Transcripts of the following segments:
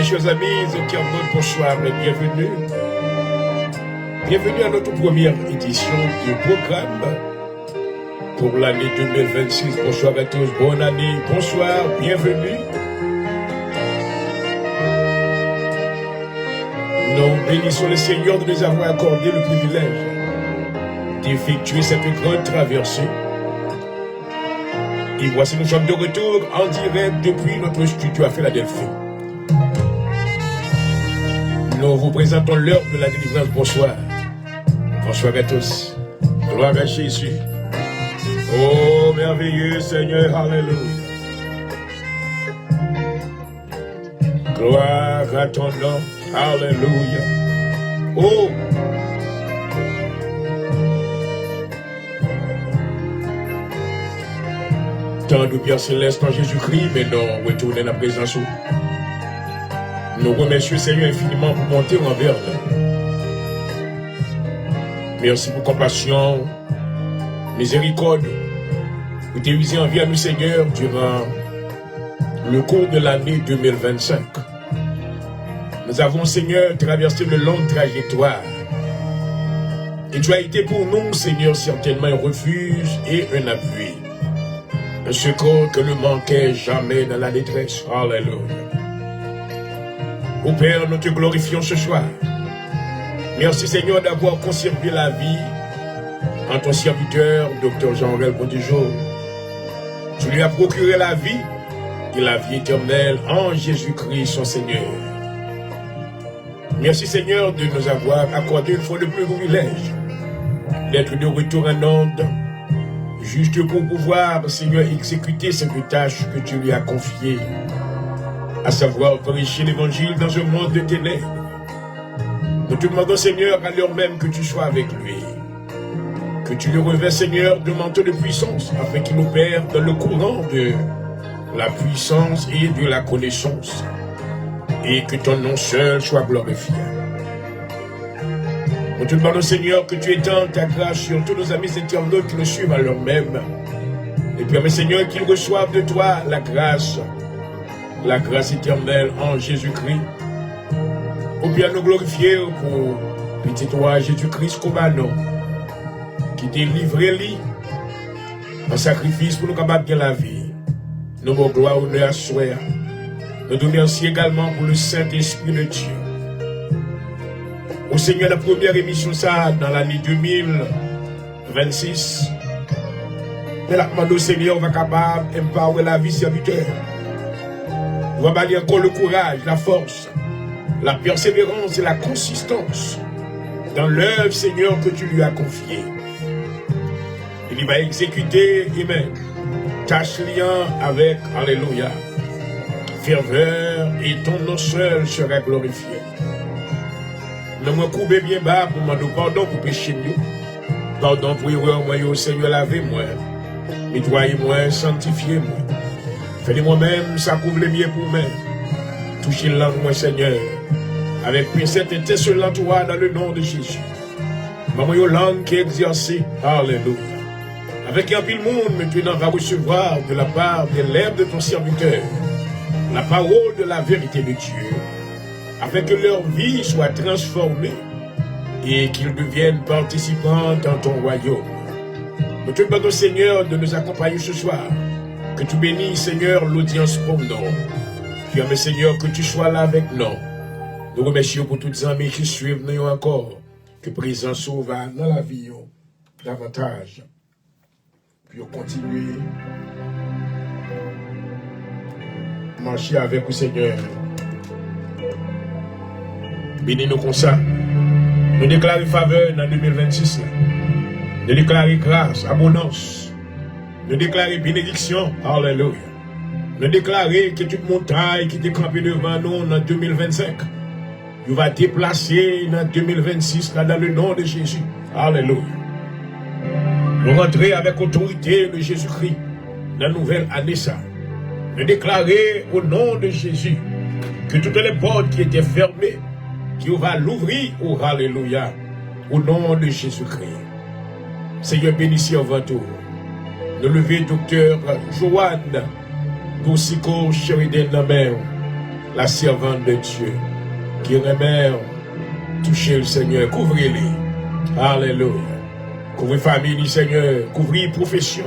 chers amis, bonsoir et bienvenue. Bienvenue à notre première édition du programme pour l'année 2026. Bonsoir à tous, bonne année, bonsoir, bienvenue. Nous bénissons le Seigneur de nous avoir accordé le privilège d'effectuer cette grande traversée. Et voici, nous sommes de retour en direct depuis notre studio à Philadelphie. Nous vous présentons l'heure de la délivrance. Bonsoir. Bonsoir à tous. Gloire à Jésus. Oh, merveilleux Seigneur, alléluia. Gloire à ton nom, alléluia. Oh, tant de Père Céleste en Jésus-Christ, mais nous retournons à la présence. Nous remercions Seigneur infiniment pour monter envers nous. Merci pour compassion, miséricorde, pour t'éviser envers nous Seigneur durant le cours de l'année 2025. Nous avons Seigneur traversé de longues trajectoires. Et tu as été pour nous Seigneur certainement un refuge et un appui. Un secours que ne manquait jamais dans la détresse. Alléluia. Ô Père, nous te glorifions ce soir. Merci Seigneur d'avoir conservé la vie en ton serviteur, Dr Jean-Aurel Bondijo. Tu lui as procuré la vie et la vie éternelle en Jésus-Christ son Seigneur. Merci Seigneur de nous avoir accordé une fois de plus le privilège d'être de retour en onde, juste pour pouvoir, Seigneur, exécuter cette tâche que tu lui as confiée, à savoir prêcher l'évangile dans un monde de ténèbres. Nous te demandons, Seigneur, à l'heure même que tu sois avec lui, que tu lui revêts, Seigneur, de manteau de puissance, afin qu'il opère dans le courant de la puissance et de la connaissance, et que ton nom seul soit glorifié. Nous te demandons, Seigneur, que tu étendes ta grâce sur tous nos amis internautes qui nous suivent à l'heure même, et permets, Seigneur, qu'ils reçoivent de toi la grâce éternelle en Jésus-Christ. Ou bien nous glorifier pour petit toi Jésus-Christ comme un homme qui t'est livré lui en sacrifice pour nous capables de la vie. Nous vous gloire, honneur à soi. Nous te remercions également pour le Saint-Esprit de Dieu. Au Seigneur, la première émission ça dans l'année 2026. Mais la demande au Seigneur va capable d'empower la vie serviteur. On va balayer encore le courage, la force, la persévérance et la consistance dans l'œuvre, Seigneur, que tu lui as confiée. Il va exécuter, amen, tâche lien avec, alléluia, ferveur, et ton nom seul sera glorifié. Nous me couper bien bas pour demander pardon pour péché nous. Pardon pour erreur, moi, Seigneur, lavez-moi. Nettoyez-moi, sanctifiez-moi. Faites moi-même, ça couvre le mieux pour moi. Touchez la langue, moi, Seigneur. Avec pincette et tesselant toi dans le nom de Jésus. Maman, yo langue qui est exercée. Alléluia. Avec un pile monde, maintenant, va recevoir de la part des lèvres de ton serviteur la parole de la vérité de Dieu, afin que leur vie soit transformée et qu'ils deviennent participants dans ton royaume. Nous te demandons, Seigneur, de nous accompagner ce soir. Que tu bénisses, Seigneur, l'audience pour nous. Permets, Seigneur, que tu sois là avec nous. Nous remercions pour toutes les amis qui suivent nous encore. Que présence sauve dans la vie davantage. Puis continuer à marcher avec vous, Seigneur. Bénis-nous comme ça. Nous déclarons faveur dans 2026. Nous déclarons grâce, abondance. Nous déclarons bénédiction. Alléluia. Nous déclarons que toute montagne qui était campée devant nous en 2025, nous va déplacer en 2026 là, dans le nom de Jésus. Alléluia. Nous rentrons avec autorité de Jésus-Christ dans la nouvelle année. Nous déclarons au nom de Jésus que toutes les portes qui étaient fermées, Dieu va l'ouvrir. Oh, alléluia. Au nom de Jésus-Christ. Seigneur, bénissez avant tout. Nous lever docteur Joanne Goussiko Sheridan Namer, la servante de Dieu, qui remet toucher le Seigneur, couvrez-les. Alléluia. Couvrez famille, Seigneur, couvrez profession.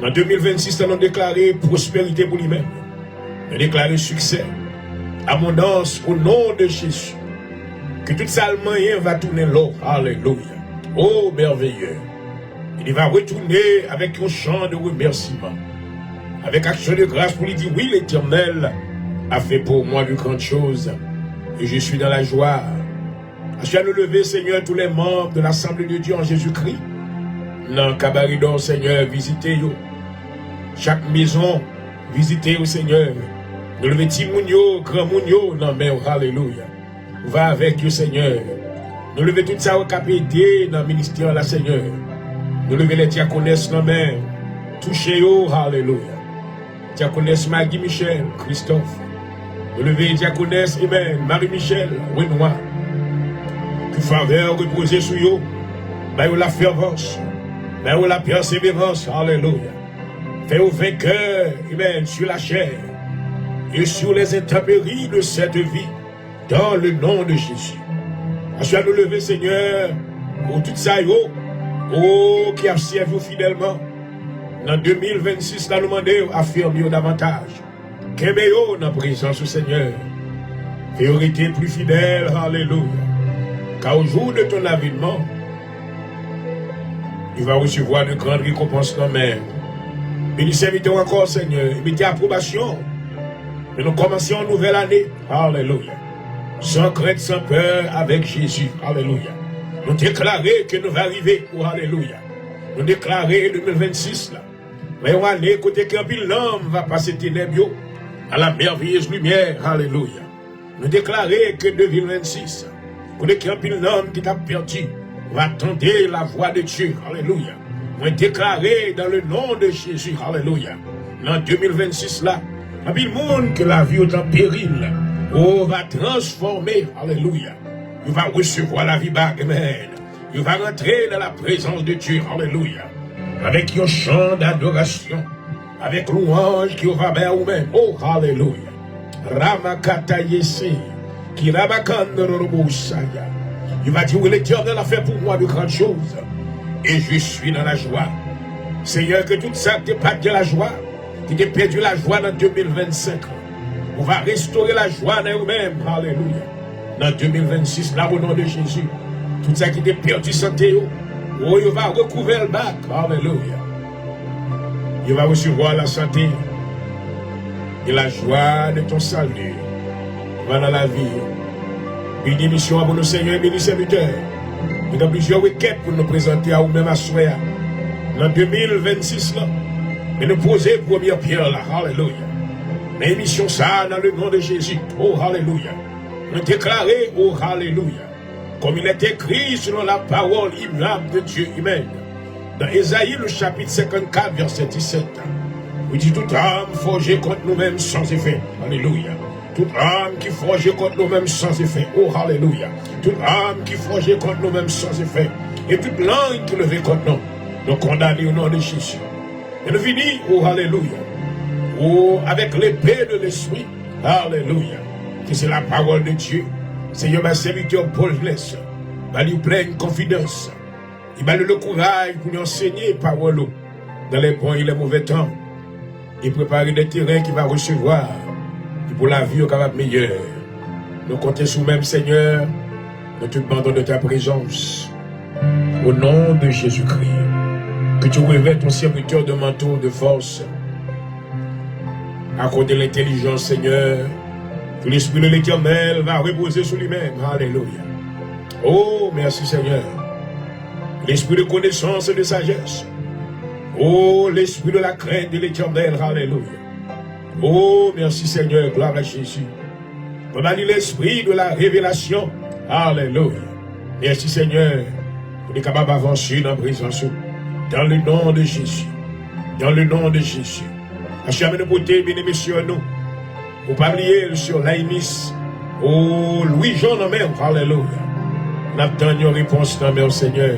En 2026, nous avons déclaré prospérité pour lui-même. Nous avons déclaré succès, abondance au nom de Jésus. Que tout ça, le moyen va tourner l'eau. Alléluia. Oh, merveilleux. Il va retourner avec un chant de remerciement, avec action de grâce pour lui dire, oui, l'Éternel a fait pour moi de grandes choses et je suis dans la joie. Achète le lever, Seigneur, tous les membres de l'Assemblée de Dieu en Jésus-Christ. Dans le cabaridon, Seigneur, visitez-vous. Chaque maison, visitez-vous, Seigneur. Nous levez Timounio, Grand Mounio, non mais, alléluia. Va avec vous, Seigneur. Nous levez tout ça au capité dans le ministère, là, Seigneur. Nous levez les diaconesses, non mais, touchez-vous, alléluia. Diaconesse Maggie Michel, Christophe. Nous levez diaconesse, amen, Marie-Michel, Renoir. Que faveur reposer sur vous. Baillez la fervence. Baillez la persévérance. Alléluia. Faites-vous vainqueur, amen, sur la chair et sur les intempéries de cette vie, dans le nom de Jésus. Achète nous lever, Seigneur, pour tout ça, oh, qui a servi fidèlement. En 2026, nous demandons affirmer davantage. Qu'aimez-vous dans la présence du Seigneur. Faites-vous être plus fidèle, alléluia. Car au jour de ton avènement, il va recevoir de grandes récompenses quand même. Bénissez-vous encore, Seigneur. Mettez approbation. Et nous commençons une nouvelle année. Alléluia. Sans crainte, sans peur, avec Jésus. Alléluia. Nous déclarons que nous allons arriver. Oh, alléluia. Nous déclarons 2026 là. Voyons année, côté qu'un l'homme va passer ténèbres à la merveilleuse lumière. Alléluia. Nous déclarons que 2026, côté qu'un l'homme qui t'a perdu va tendre la voix de Dieu. Alléluia. Nous déclarons dans le nom de Jésus. Alléluia. En 2026 là, un monde que la vie est en péril. Oh, va transformer. Alléluia. Il va recevoir la vie bague. Amen. Il va rentrer dans la présence de Dieu. Alléluia. Avec un chant d'adoration. Avec louange qui va vers vous-même. Oh, alléluia. Ramakata Yesi. Qui ramakanda robosaya. Il va dire, l'Éternel a fait pour moi de grandes choses. Et je suis dans la joie. Seigneur, que tout ça qui pas de la joie, qui t'a perdu la joie dans 2025. On va restaurer la joie dans vous-même. Alléluia. Dans 2026, là, au nom de Jésus. Tout ça qui t'a perdu santé, oh, il va recouvrir le bac. Alléluia. Il va recevoir la santé et la joie de ton salut. Va dans la vie. Une émission pour nos seigneurs et nos serviteurs. Nous avons plusieurs week-ends pour nous présenter à vous-même à soi. En 2026, là. Et nous poser première pierre là. Alléluia. L'émission ça dans le nom de Jésus. Oh, alléluia. Nous déclarer, oh, alléluia. Comme il est écrit selon la parole immuable de Dieu humaine. Dans Ésaïe, le chapitre 54, verset 17. Il dit, toute âme forgée contre nous-mêmes sans effet. Alléluia. Toute âme qui forgée contre nous-mêmes sans effet. Oh, alléluia. Toute âme qui forgée contre nous-mêmes sans effet. Et toute langue qui levait contre nous. Nous condamnons au nom de Jésus. Et nous finissons, oh, alléluia. Oh, avec l'épée de l'esprit. Alléluia. Que c'est la parole de Dieu. Seigneur, ma serviteur Paul laisse. Va lui pleine confidence. Il va le courage pour lui enseigner parole dans les bons et les mauvais temps. Il prépare des terrains qu'il va recevoir. Et pour la vie au capable meilleur. Nous comptons sur même Seigneur. Nous te demandons de ta présence. Au nom de Jésus-Christ. Que tu révèles ton serviteur de manteau de force. Accorde l'intelligence, Seigneur. Que l'Esprit de l'Éternel va reposer sur lui-même. Alléluia. Oh, merci Seigneur. L'Esprit de connaissance et de sagesse. Oh, l'Esprit de la crainte de l'Éternel. Alléluia. Oh, merci Seigneur. Gloire à Jésus. On a dit l'Esprit de la révélation. Alléluia. Merci Seigneur. On est capable d'avancer dans la présence. Dans le nom de Jésus. Dans le nom de Jésus. Achève de beauté, bien aimés sur nous. Vous parliez sur l'Aïmis. Oh, Louis-Jean, non, même. Alléluia. Nous avons une réponse, non, mais Seigneur.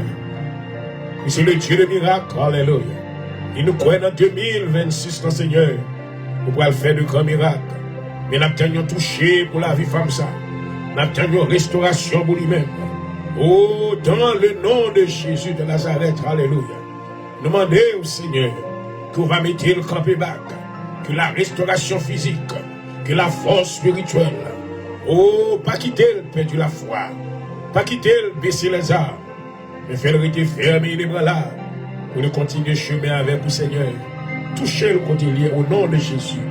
C'est le Dieu de miracle. Alléluia. Il nous croit dans 2026, non, Seigneur. Nous pourrons faire de grands miracles. Mais nous avons touché pour la vie femme ça. Nous avons restauration pour lui-même. Oh, dans le nom de Jésus de Nazareth, alléluia. Demandez au Seigneur qu'on va mettre le campé bac, que la restauration physique, que la force spirituelle. Oh, pas quitter le perdu la foi, pas quitter le baisser les armes, mais faire le rester fermé les bras là, pour le continuer chemin avec le Seigneur. Touchez le côté lié au nom de Jésus.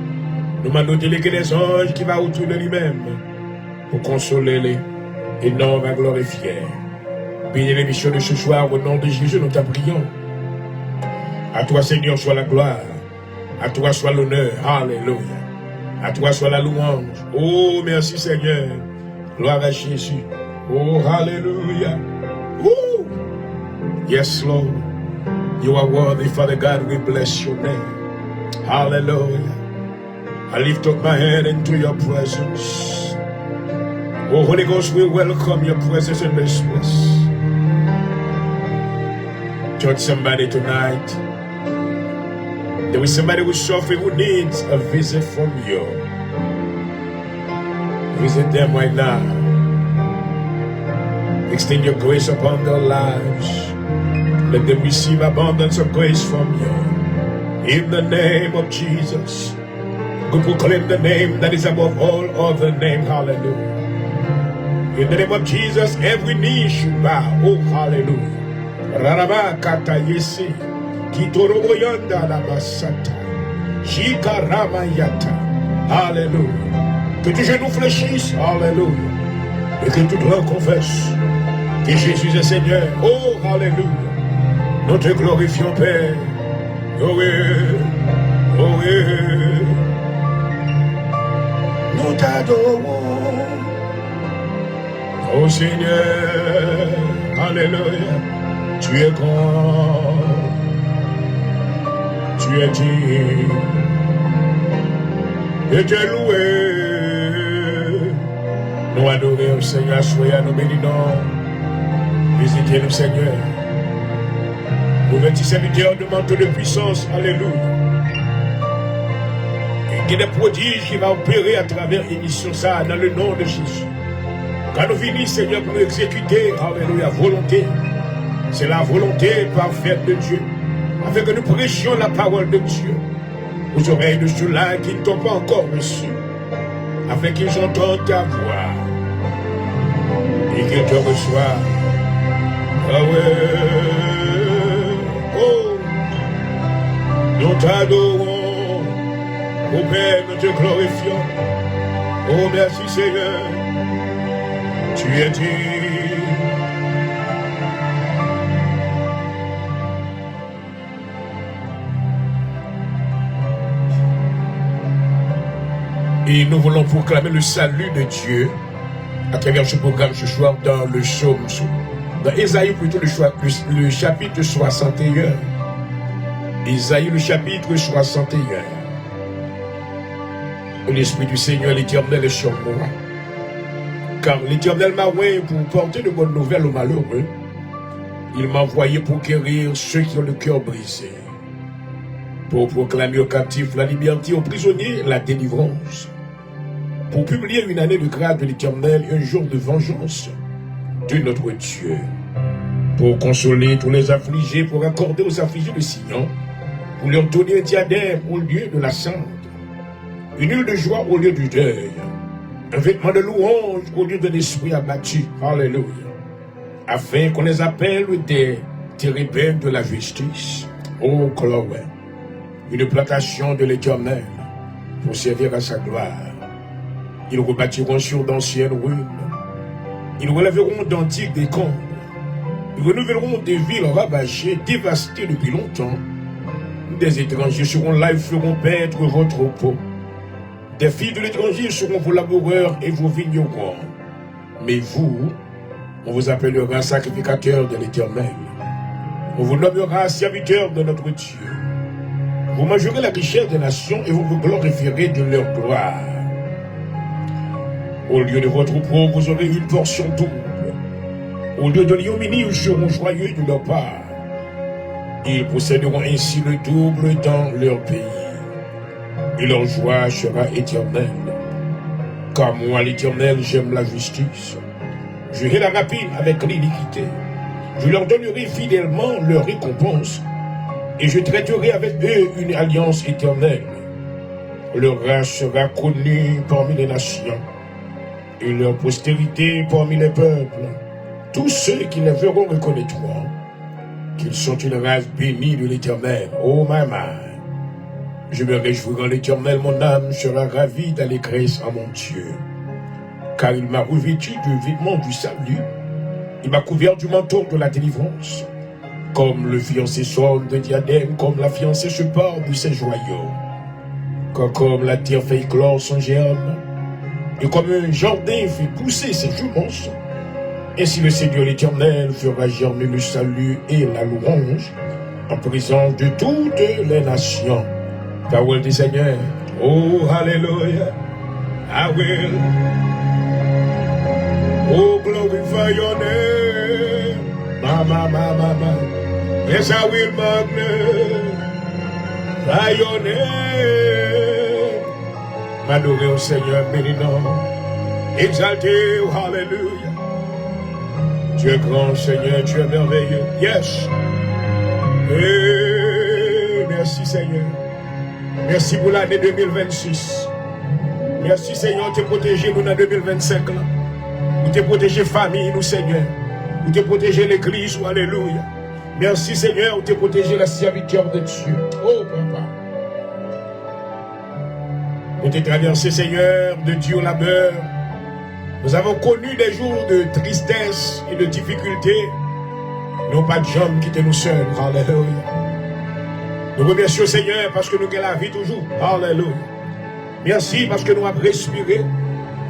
Nous demandons déléguer les anges qui va autour de lui-même pour consoler les et non va glorifier. Bénis les missions de ce soir au nom de Jésus, nous t'en prions. À toi, Seigneur, soit la gloire. À toi soit l'honneur. Alléluia. À toi soit la louange. Oh, merci, Seigneur. Gloire à Jésus. Oh, hallelujah. Woo. Yes, Lord. You are worthy, Father God. We bless your name. Hallelujah. I lift up my hand into your presence. Oh, Holy Ghost, we welcome your presence in this place. Touch somebody tonight. There is somebody who's suffering who needs a visit from you. Visit them right now. Extend your grace upon their lives. Let them receive abundance of grace from you. In the name of Jesus. We proclaim the name that is above all other names. Hallelujah. In the name of Jesus, every knee should bow. Oh, hallelujah. Raraba kata yesi. Kitorobo yanda la basata. Shika rama yata. Hallelujah. Que tes genoux fléchissent. Hallelujah. Et que tout cœur confesse que Jésus est Seigneur. Oh, hallelujah. Nous te glorifions, Père. Oh oui. Oh oui. Nous t'adorons. Oh Seigneur, alléluia, tu es grand, tu es digne, et tu es loué. Nous adorons Seigneur, soyez nous bénissons, visitez-nous Seigneur. Nous vêtis serviteurs de manteau de puissance, alléluia. Et qu'il y ait des prodiges qui vont opérer à travers l'émission ça, dans le nom de Jésus. Quand nous finissons, Seigneur, pour nous exécuter, alléluia, volonté, c'est la volonté parfaite de Dieu, afin que nous prêchions la parole de Dieu aux oreilles de ceux-là qui ne t'ont pas encore reçu, afin qu'ils entendent ta voix et qu'ils te reçoivent. Ah ouais, oh, nous t'adorons, oh Père, nous te glorifions, oh merci Seigneur. Tu es digne. Et nous voulons proclamer le salut de Dieu à travers ce programme ce soir dans le psaume, dans Ésaïe plutôt le chapitre 61. Ésaïe le chapitre 61. L'Esprit du Seigneur l'Éternel est sur moi. Car l'Éternel m'a envoyé pour porter de bonnes nouvelles aux malheureux. Il m'a envoyé pour guérir ceux qui ont le cœur brisé, pour proclamer aux captifs la liberté, aux prisonniers la délivrance, pour publier une année de grâce de l'Éternel et un jour de vengeance de notre Dieu, pour consoler tous les affligés, pour accorder aux affligés de Sion, pour leur donner un diadème au lieu de la cendre, une huile de joie au lieu du deuil, un vêtement de louange au lieu d'un esprit abattu. Alléluia. Afin qu'on les appelle des térébènes de la justice. Oh, gloire. Une plantation de l'Éternel pour servir à sa gloire. Ils rebâtiront sur d'anciennes ruines. Ils relèveront d'antiques décombres. Ils renouvelleront des villes ravagées, dévastées depuis longtemps. Des étrangers seront là et feront paître votre repos. Des filles de l'étranger seront vos laboureurs et vos vignerons. Mais vous, on vous appellera sacrificateur de l'Éternel. On vous nommera serviteur de notre Dieu. Vous mangerez la richesse des nations et vous vous glorifierez de leur gloire. Au lieu de votre repos, vous aurez une portion double. Au lieu de l'ignominie, ils seront joyeux de leur part. Ils posséderont ainsi le double dans leur pays. Et leur joie sera éternelle. Car moi, l'Éternel, j'aime la justice. Je hais la rapine avec l'iniquité. Je leur donnerai fidèlement leur récompense, et je traiterai avec eux une alliance éternelle. Leur race sera connue parmi les nations, et leur postérité parmi les peuples. Tous ceux qui les verront reconnaîtront qu'ils sont une race bénie de l'Éternel. Oh my my. Je me réjouirai en l'Éternel, mon âme sera ravie d'allégresse à mon Dieu. Car il m'a revêtu du vêtement du salut, il m'a couvert du manteau de la délivrance. Comme le fiancé sonne de diadème, comme la fiancée se porte de ses joyaux. Comme la terre fait éclore son germe, et comme un jardin fait pousser ses jumences, ainsi le Seigneur l'Éternel fera germer le salut et la louange en présence de toutes les nations. Parole du Seigneur. Oh, hallelujah. I will. Oh, glorify your name. Mama. Yes, I will magnify your name. M'adorer au Seigneur, béni-nom. Exalté, oh, hallelujah. Tu es grand, Seigneur, tu es merveilleux. Yes. Et merci, Seigneur. Merci pour l'année 2026. Merci, Seigneur, de te protéger nous dans 2025. Là. Vous te protéger famille, nous, Seigneur. Vous te protéger l'église, alléluia. Merci, Seigneur, vous te protéger la serviteur de Dieu. Oh, papa. Vous te traversé, Seigneur, de Dieu au labeur. Nous avons connu des jours de tristesse et de difficulté. Nous pas de jambes qui étaient nous seuls. Alléluia. Nous remercions, Seigneur, parce que nous avons la vie toujours. Alléluia. Merci parce que nous avons respiré.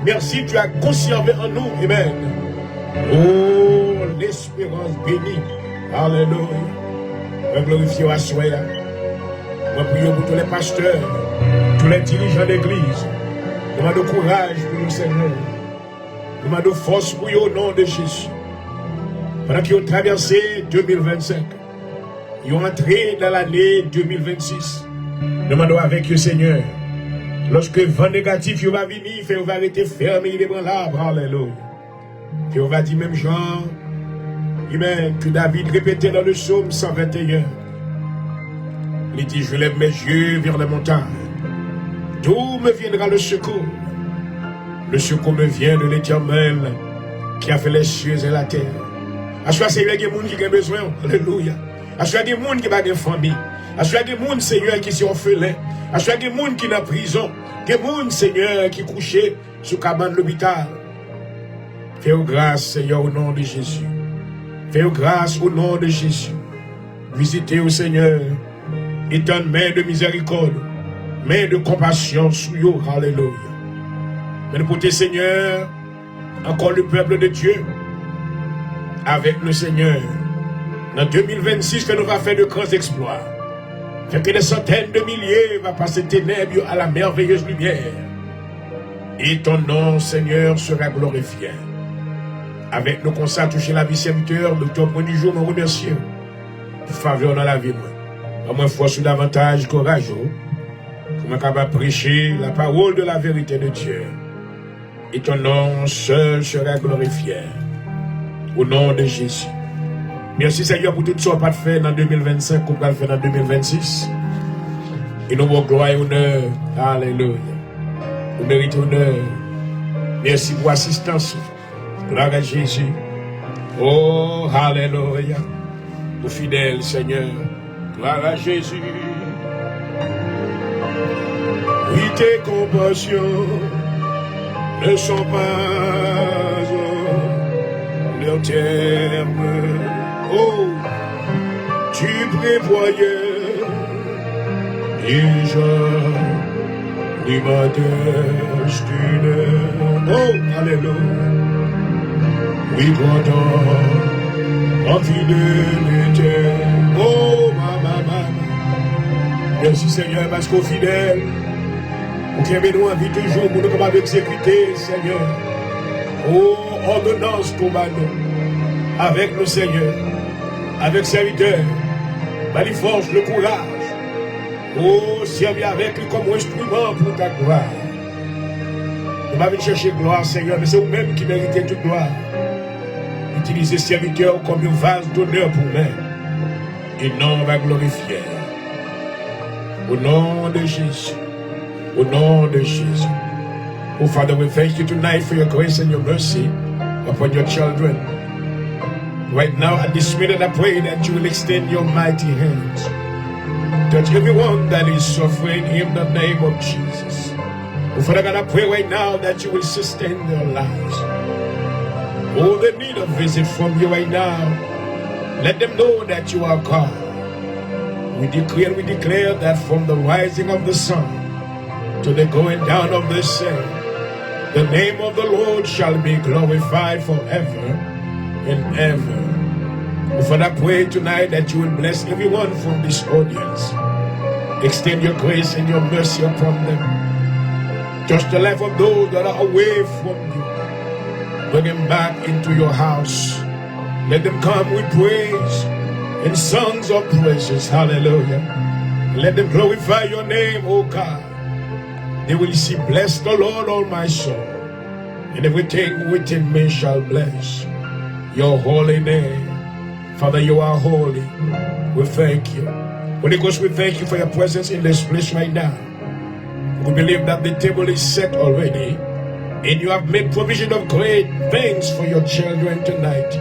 Merci, tu as conservé en nous. Amen. Oh, l'espérance bénie. Alléluia. Nous glorifions à soi. Nous prions pour tous les pasteurs, tous les dirigeants d'église. Nous demandons courage pour nous, Seigneur. Nous demandons force pour eux au nom de Jésus. Pendant qu'ils ont traversé 2025, ils ont entré dans l'année 2026. Nous demandons avec eux, Seigneur. Lorsque le vent négatif va venir, il va arrêter fermé, il est branlable. Alléluia. Et on va dire même Jean, amen, que David répétait dans le psaume 121. Il dit, je lève mes yeux vers les montagnes. D'où me viendra le secours? Le secours me vient de l'Éternel qui a fait les cieux et la terre. À ce Seigneur, il y a des gens qui ont besoin. Alléluia. À ce des gens qui n'ont pas de famille. À ce des gens, Seigneur, qui sont orphelins. À ce des gens qui sont en prison. Des gens, Seigneur, qui sont couchés sous cabane de l'hôpital. Fais-nous grâce, Seigneur, au nom de Jésus. Fais-nous grâce au nom de Jésus. Visitez au Seigneur. Étends une main de miséricorde. Main de compassion sous vous. Alléluia. Mais pour tes Seigneur, encore le peuple de Dieu, avec le Seigneur, en 2026, que nous va faire de grands exploits. Fait que des centaines de milliers vont passer ténèbres à la merveilleuse lumière. Et ton nom, Seigneur, sera glorifié. Avec nos constats toucher la vie serviteur, le top du jour, nous remercions. Pour faveur dans la vie, moi. Moi, force davantage courageux. Pour être capable de prêcher la parole de la vérité de Dieu. Et ton nom seul sera glorifié. Au nom de Jésus. Merci Seigneur pour tout ce qu'on va faire dans 2025, qu'on va faire dans 2026. Et nous vous gloire et honneur. Alléluia. Vous méritez honneur. Merci pour l'assistance. Gloire à Jésus. Oh, alléluia. Au fidèle Seigneur. Gloire à Jésus. Oui, tes compassions ne sont pas leur terme. Oh, tu prévoyais déjà ma destinée. Oh, alléluia. Oui, grand en fidélité. Oh, maman. Merci Seigneur, parce qu'au fidèle, vous avez nous envie toujours pour nous capables d'exécuter, Seigneur. Oh, ordonnance pour nous. Avec le Seigneur, avec serviteurs, par les forces, le courage. Oh, servir avec lui comme instrument pour ta gloire. va venir chercher gloire, Seigneur, mais c'est vous-même qui méritez toute gloire. Utilisez serviteurs comme un vase d'honneur pour moi. Et non, on va glorifier. Au nom de Jésus. Au nom de Jésus. Oh, Father, we thank you tonight for your grace and your mercy upon your children. Right now, at this minute, I pray that you will extend your mighty hands. Touch everyone that is suffering in the name of Jesus. Oh, Father God, I pray right now that you will sustain their lives. Oh, they need a visit from you right now. Let them know that you are God. We decree and we declare that from the rising of the sun to the going down of the same, the name of the Lord shall be glorified forever and ever. Oh, Father, I pray tonight that you will bless everyone from this audience. Extend your grace and your mercy upon them. Touch the life of those that are away from you. Bring them back into your house. Let them come with praise and songs of praises. Hallelujah. Let them glorify your name, O God. They will see, bless the Lord, all my soul, and everything within me shall bless your holy name. Father, you are holy. We thank you. Holy Ghost, we thank you for your presence in this place right now. We believe that the table is set already, and you have made provision of great things for your children tonight.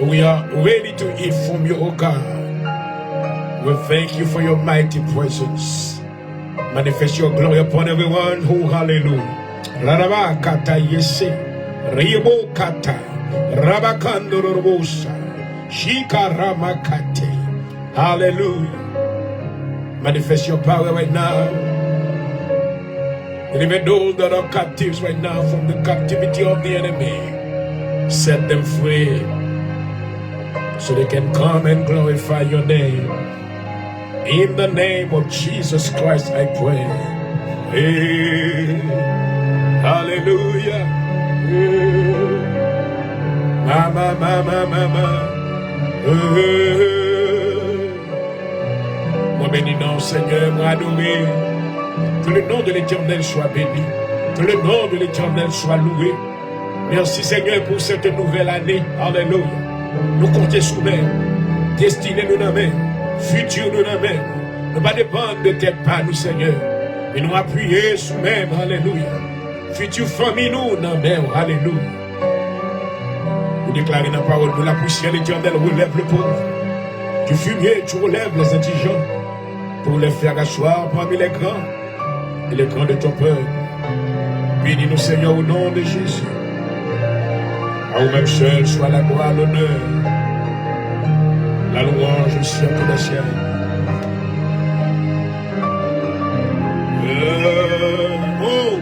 We are ready to eat from you, O God. We thank you for your mighty presence. Manifest your glory upon everyone who, hallelujah. Rabakata yese, Ribo kata, Rabakando robosa, Shika ramakate. Hallelujah. Manifest your power right now. And even those that are captives right now from the captivity of the enemy, set them free so they can come and glorify your name. In the name of Jesus Christ, I pray. Hey, hallelujah. Hey, mama, mama, mama. Moi bénis non, Seigneur, moi adoré. Que le nom de l'Éternel soit béni. Que le nom de l'Éternel soit loué. Merci, Seigneur, pour cette nouvelle année. Alléluia. Nous comptons sur nous. Destinée nous dans futur nous dans ne pas dépendre de tes pas, nous, Seigneur. Mais nous appuyer sur même. Alléluia. Future famille nous dans alléluia. Vous déclarez dans la parole de la poussière, l'Éternel relève le pauvre. Du fumier, tu relèves les indigents pour les faire asseoir parmi les grands et les grands de ton peuple. Bénis-nous, Seigneur, au nom de Jésus. À vous-même seul soit la gloire, l'honneur, la louange au ciel de la ciel. Oh,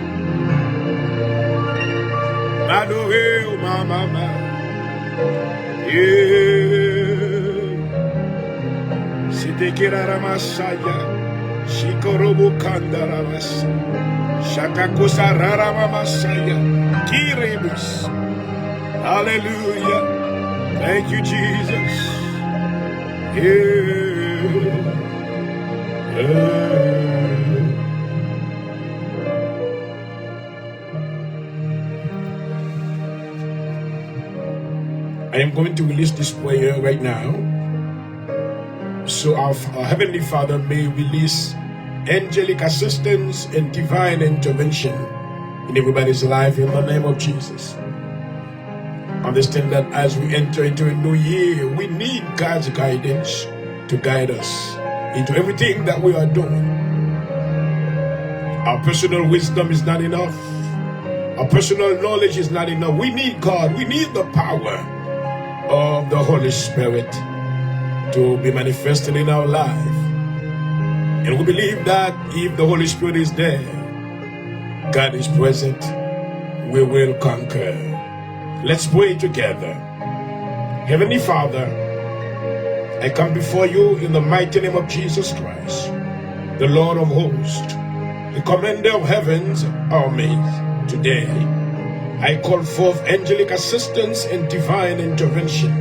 m'adorer, oh ma maman. C'était Kiramasaya, Shikorobo Kandaramasa, Shakakosa Raramasaya, Kirebus. Hallelujah. Thank you, Jesus. I am going to release this prayer right now. So our Heavenly Father may release angelic assistance and divine intervention in everybody's life in the name of Jesus. Understand that as we enter into a new year, we need God's guidance to guide us into everything that we are doing. Our personal wisdom is not enough. Our personal knowledge is not enough. We need God. We need the power of the Holy Spirit to be manifested in our life. And we believe that if the Holy Spirit is there, God is present, we will conquer. Let's pray together. Heavenly Father, I come before you in the mighty name of Jesus Christ, the Lord of hosts, the commander of heaven's armies. Today, I call forth angelic assistance and divine intervention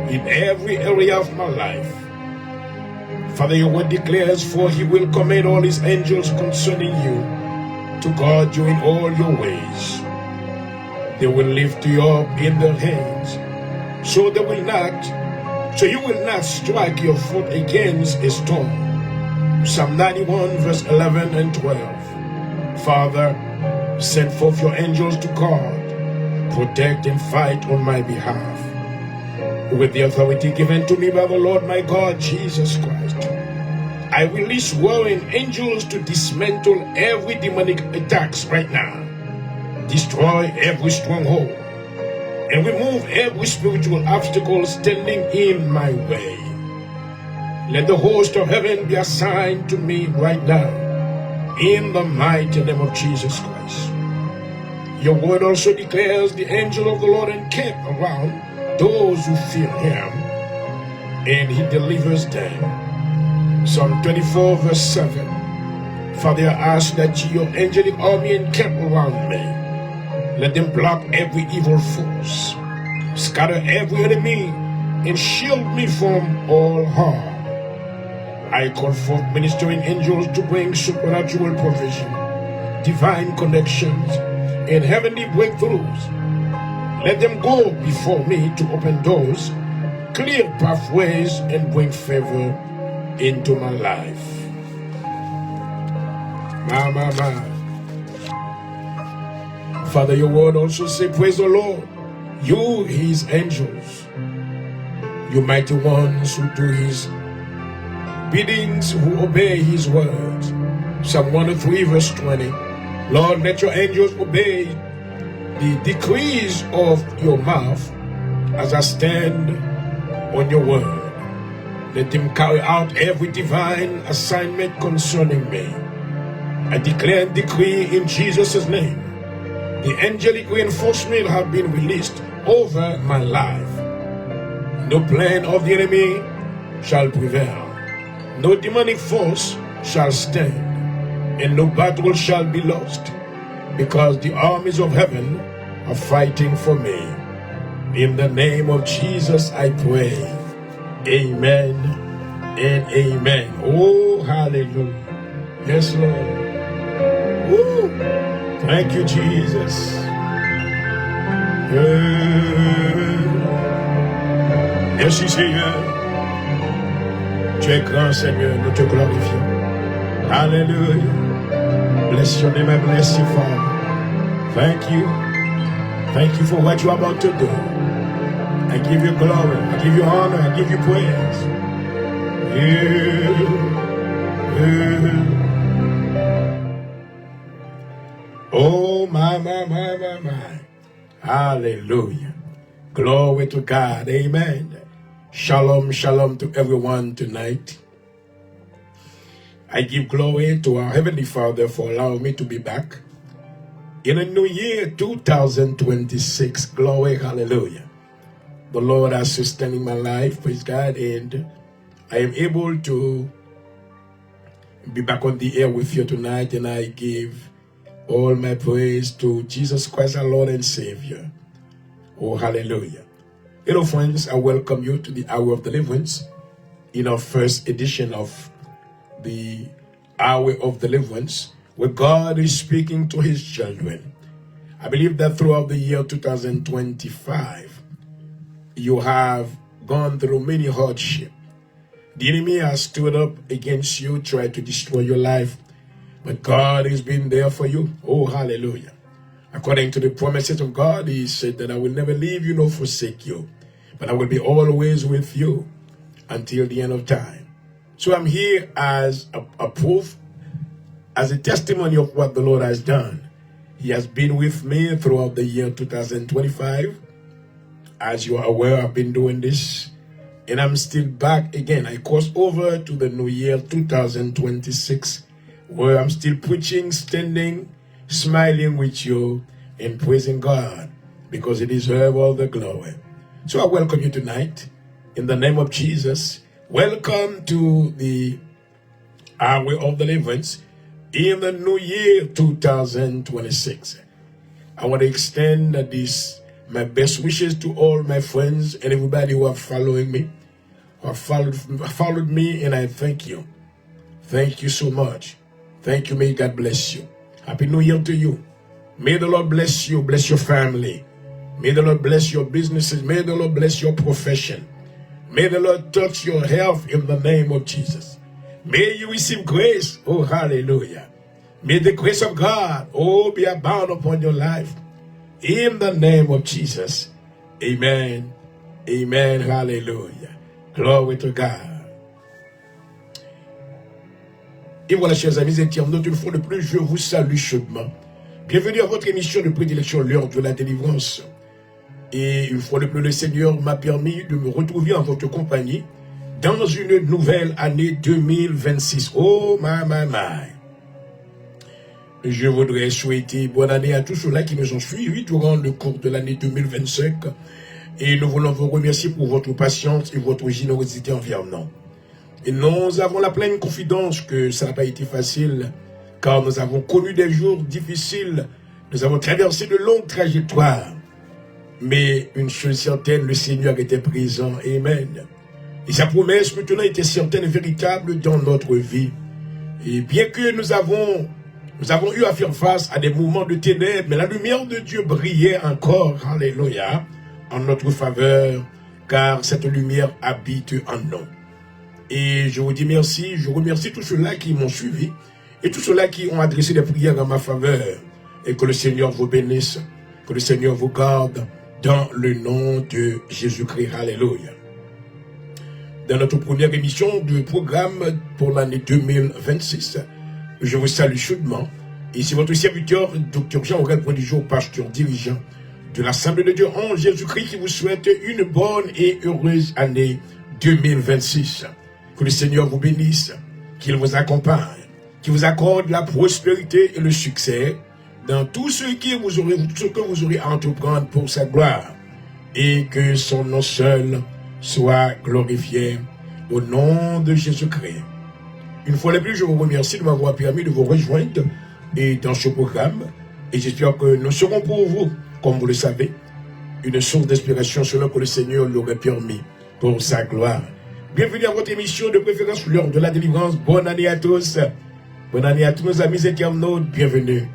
in every area of my life. Father, your word declares, for he will command all his angels concerning you to to guard you in all your ways. They will lift you up in their hands, so you will not strike your foot against a stone. Psalm 91 verse 11 and 12. Father, send forth your angels to guard, protect and fight on my behalf. With the authority given to me by the Lord my God, Jesus Christ, I release warring angels to dismantle every demonic attacks right now, destroy every stronghold, and remove every spiritual obstacle standing in my way. Let the host of heaven be assigned to me right now, in the mighty name of Jesus Christ. Your word also declares the angel of the Lord encamp around those who fear him, and he delivers them. Psalm 24 verse 7. Father, I ask that your angelic army encamp around me. Let them block every evil force, scatter every enemy, and shield me from all harm. I call forth ministering angels to bring supernatural provision, divine connections, and heavenly breakthroughs. Let them go before me to open doors, clear pathways, and bring favor into my life. My. Father, your word also say, praise the Lord, you his angels, you mighty ones who do his biddings, who obey his words. Psalm 103 verse 20. Lord, let your angels obey the decrees of your mouth as I stand on your word. Let them carry out every divine assignment concerning me. I declare and decree in Jesus' name, the angelic reinforcement have been released over my life. No plan of the enemy shall prevail. No demonic force shall stand, and no battle shall be lost, because the armies of heaven are fighting for me. In the name of Jesus I pray. Amen and amen. Oh, hallelujah. Yes, Lord. Woo. Thank you, Jesus. Merci, Seigneur. Tu es grand, Seigneur, nous te glorifions. Hallelujah. Bless your name and bless you, Father. Thank you. Thank you for what you're about to do. I give you glory. I give you honor. I give you praise. Oh, my. Hallelujah. Glory to God. Amen. Shalom, shalom to everyone tonight. I give glory to our Heavenly Father for allowing me to be back in a new year, 2026. Glory, hallelujah. The Lord has sustained my life, praise God, and I am able to be back on the air with you tonight, and I give all my praise to Jesus Christ, our Lord and Savior. Oh, hallelujah. Hello, friends. I welcome you to the Hour of Deliverance in our first edition of the Hour of Deliverance, where God is speaking to his children. I believe that throughout the year 2025, you have gone through many hardships. The enemy has stood up against you, tried to destroy your life, but God has been there for you. Oh, hallelujah. According to the promises of God, he said that I will never leave you nor forsake you, but I will be always with you until the end of time. So I'm here as a proof, as a testimony of what the Lord has done. He has been with me throughout the year 2025. As you are aware, I've been doing this, and I'm still back again. I crossed over to the new year 2026, where I'm still preaching, standing, smiling with you, and praising God, because He deserves all the glory. So I welcome you tonight, in the name of Jesus. Welcome to the Hour of Deliverance in the new year 2026. I want to extend my best wishes to all my friends and everybody who are following me, who have followed me, and I thank you. Thank you so much. Thank you. May God bless you. Happy New Year to you. May the Lord bless you, bless your family. May the Lord bless your businesses. May the Lord bless your profession. May the Lord touch your health in the name of Jesus. May you receive grace. Oh, hallelujah. May the grace of God, oh, be abound upon your life. In the name of Jesus. Amen. Amen. Hallelujah. Glory to God. Et voilà, chers amis internautes, une fois de plus, je vous salue chaudement. Bienvenue à votre émission de prédilection, l'heure de la délivrance. Et une fois de plus, le Seigneur m'a permis de me retrouver en votre compagnie dans une nouvelle année 2026. Oh, my. Je voudrais souhaiter bonne année à tous ceux-là qui nous ont suivis durant le cours de l'année 2025. Et nous voulons vous remercier pour votre patience et votre générosité envers nous. Et nous avons la pleine confidence que ça n'a pas été facile, car nous avons connu des jours difficiles. Nous avons traversé de longues trajectoires. Mais une chose certaine, le Seigneur était présent. Amen. Et sa promesse maintenant était certaine et véritable dans notre vie. Et bien que nous avons eu à faire face à des moments de ténèbres, mais la lumière de Dieu brillait encore, alléluia, en notre faveur, car cette lumière habite en nous. Et je vous dis merci, je remercie tous ceux-là qui m'ont suivi, et tous ceux-là qui ont adressé des prières en ma faveur, et que le Seigneur vous bénisse, que le Seigneur vous garde, dans le nom de Jésus-Christ, alléluia. Dans notre première émission du programme pour l'année 2026, je vous salue chaudement. Ici votre serviteur, Dr. Jean-Aurel Point du Jour, pasteur dirigeant de l'Assemblée de Dieu en Jésus-Christ, qui vous souhaite une bonne et heureuse année 2026. Que le Seigneur vous bénisse, qu'il vous accompagne, qu'il vous accorde la prospérité et le succès dans tout ce que vous aurez à entreprendre pour sa gloire, et que son nom seul soit glorifié au nom de Jésus-Christ. Une fois de plus, je vous remercie de m'avoir permis de vous rejoindre et dans ce programme, et j'espère que nous serons pour vous, comme vous le savez, une source d'inspiration selon que le Seigneur l'aurait permis pour sa gloire. Bienvenue à votre émission de préférence, l'heure de la délivrance. Bonne année à tous. Bonne année à tous nos amis internautes. Bienvenue,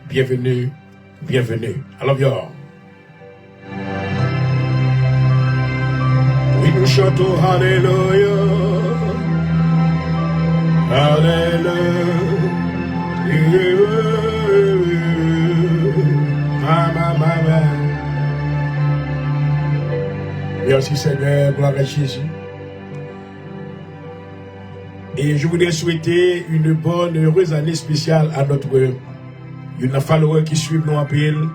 bienvenue, bienvenue. I love you all. Oui, nous chantons Alléluia. Alléluia. Mama. Merci Seigneur, gloire à Jésus. Et je voudrais souhaiter une bonne, heureuse année spéciale à notre follower qui suit nos appels.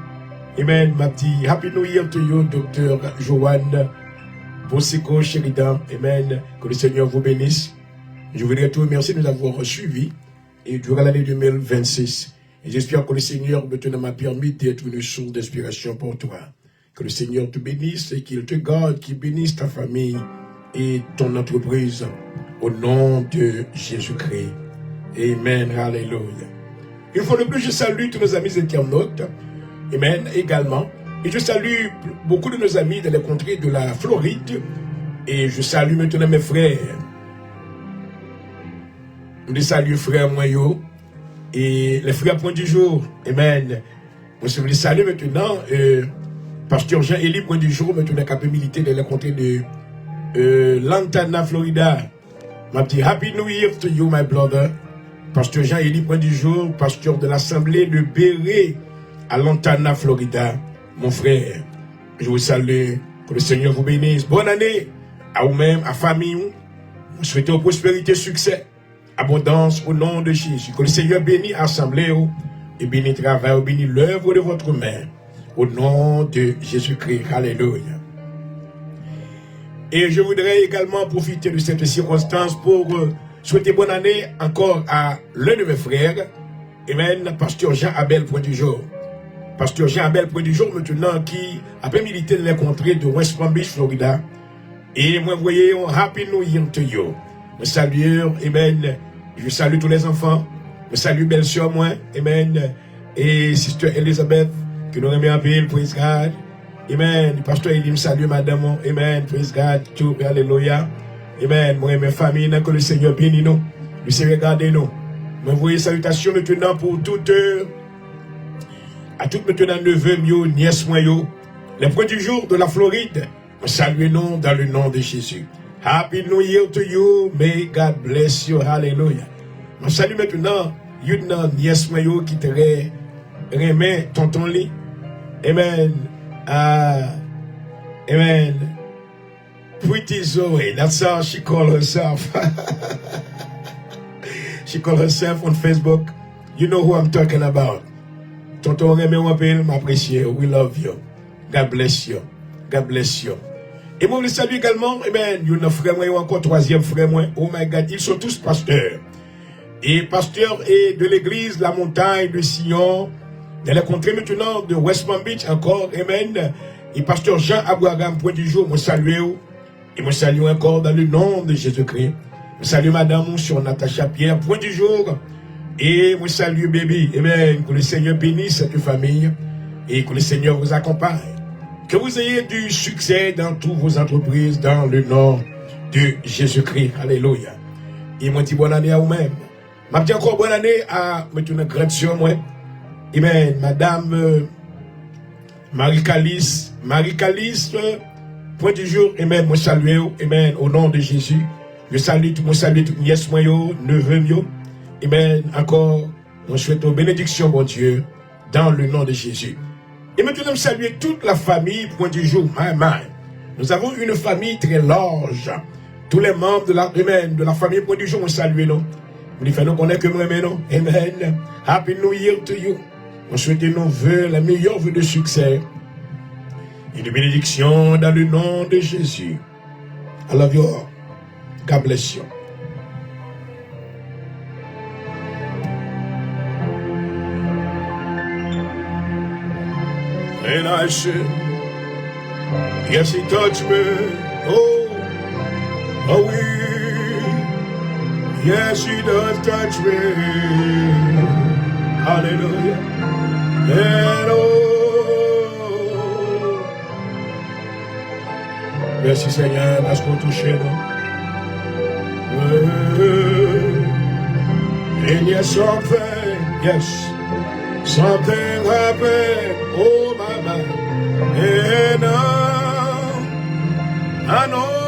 Amen, ma petite. Happy New Year to you, Dr. Joanne Bosseko Sheridan. Amen. Que le Seigneur vous bénisse. Je voudrais te remercier de nous avoir suivis et durant l'année 2026. Et j'espère que le Seigneur maintenant m'a permis d'être une source d'inspiration pour toi. Que le Seigneur te bénisse et qu'il te garde, qu'il bénisse ta famille et ton entreprise. Au nom de Jésus-Christ. Amen. Alléluia. Une fois de plus, je salue tous nos amis internautes. Amen. Également. Et je salue beaucoup de nos amis dans les contrées de la Floride. Et je salue maintenant mes frères. Je salue frère Moyo et les frères Point du Jour. Amen. Je vous salue maintenant pasteur Jean-Élie Point du Jour, maintenant capé militaire dans les contrées de Lantana, Florida. Ma petite Happy New Year to you, my brother. Pasteur Jean-Élie Point du Jour, pasteur de l'Assemblée de Béré à Lantana, Florida. Mon frère, je vous salue. Que le Seigneur vous bénisse. Bonne année à vous-même, à famille. Vous souhaitez prospérité, succès, abondance au nom de Jésus. Que le Seigneur bénisse l'Assemblée et bénisse le travail, bénisse l'œuvre de votre main. Au nom de Jésus-Christ. Alléluia. Et je voudrais également profiter de cette circonstance pour souhaiter bonne année encore à l'un de mes frères, Amen, pasteur Jean-Abel Point du Jour. Pasteur Jean-Abel Point du Jour maintenant qui a pu militer dans les contrées de West Palm Beach, Florida. Et moi, vous voyez, Happy New Year to you. Je salue, Amen. Je salue tous les enfants. Je salue belle-sœur, moi, Amen. Et Sister Elizabeth, que nous remercions un peu, praise God. Amen. Le pasteur il me salue madame. Amen. Praise God. Tout. Alléluia. Amen. Moi et mes familles, que le Seigneur bénisse nous. Le Seigneur garde nous. Moi voyez salutations maintenant pour toutes à tout maintenant neveu, mio, nièce, moyo, les points du jour de la Floride, nous saluons dans le nom de Jésus. Happy New Year to you, may God bless you, hallelujah. Nous saluons maintenant, une nièce, moyo, qui te remet tonton lit. Amen. Amen. Pretty Zoe, that's how she called herself. She called herself on Facebook. You know who I'm talking about. Tonton Rémi Wampel, m'apprécier. We love you. God bless you. God bless you. Et moi, je les salue également. Amen. Il y a un frère, moi, encore troisième frère, moi. Oh my God, ils sont tous pasteurs. Et pasteurs et de l'église, la montagne, de Sion, de la contrée maintenant de West Palm Beach encore. Amen. Et pasteur Jean Abraham, point du jour, moi salue. Et moi salue encore dans le nom de Jésus-Christ. Moi salue madame sur Natacha Pierre, point du jour. Et moi salue bébé. Amen. Que le Seigneur bénisse cette famille. Et que le Seigneur vous accompagne. Que vous ayez du succès dans toutes vos entreprises dans le nom de Jésus-Christ. Alléluia. Et moi dis bonne année à vous-même. Je dis encore bonne année à une grande sœur, moi. Amen. Madame Marie-Calice, point du jour, amen, moi salue, amen, au nom de Jésus. Je salue tout nièce, moi, neveu, amen, encore, nous souhaitons bénédiction, mon Dieu, dans le nom de Jésus. Et maintenant, nous saluons toute la famille, point du jour, Nous avons une famille très large. Tous les membres de la famille, point du jour, nous saluons, nous. Nous disons, nous connaissons que moi, non? Amen. Happy New Year to you. On souhaite nos vœux, les meilleurs vœux de succès et de bénédiction dans le nom de Jésus. I love you all. God bless you. And I said, yes, he touched me. Oh, yes, he does touch me. Hallelujah. And merci Seigneur parce qu'on touche nous. And yes, something happened. Oh my man. And I know.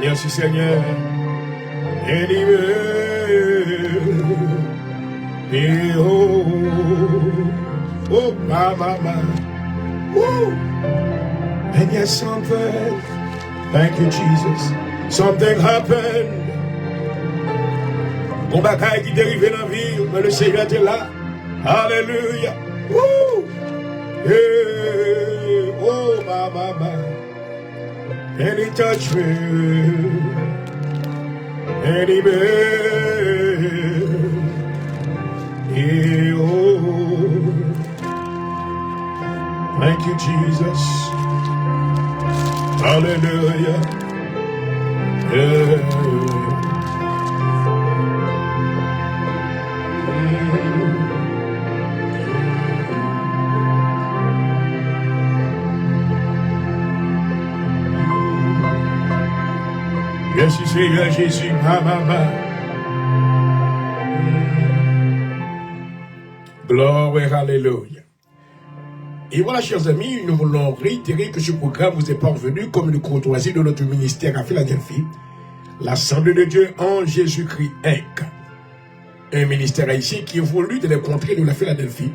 Merci Seigneur. Anyway. Oh, my. Woo. And yes, something. Thank you, Jesus. Something happened. Bon bagaille qui dérivait dans la vie, mais le Seigneur était là. Alléluia. Woo. Hey. Oh, my. And he touched me. And he made. Thank you, Jesus. Hallelujah. Merci Seigneur Jésus, maman. Gloire, alléluia. Et voilà, chers amis, nous voulons réitérer que ce programme vous est parvenu comme une courtoisie de notre ministère à Philadelphie, l'Assemblée de Dieu en Jésus-Christ Inc. Un ministère haïtien qui évolue dans les contrées de la Philadelphie.